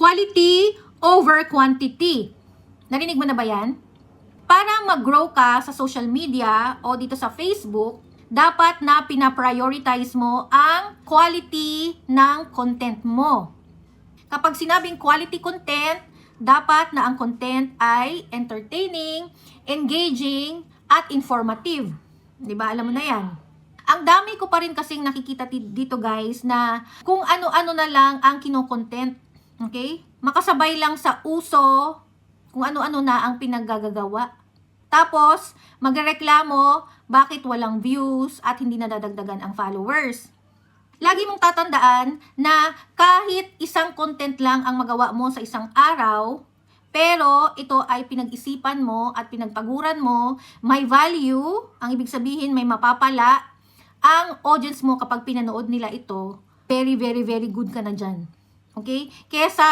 quality over quantity. Narinig mo na ba yan? Para mag-grow ka sa social media o dito sa Facebook, dapat na pina-prioritize mo ang quality ng content mo. Kapag sinabing quality content, dapat na ang content ay entertaining, engaging, at informative. Diba? Alam mo na yan. Ang dami ko pa rin kasing nakikita dito guys na kung ano-ano na lang ang kino-content. Okay? Makasabay lang sa uso, kung ano-ano na ang pinaggagawa. Tapos, magreklamo bakit walang views at hindi nadadagdagan ang followers. Lagi mong tatandaan na kahit isang content lang ang magawa mo sa isang araw, pero ito ay pinag-isipan mo at pinagpaguran mo, may value, ang ibig sabihin may mapapala, ang audience mo kapag pinanood nila ito, very, very, very good ka na dyan. Okay? Kesa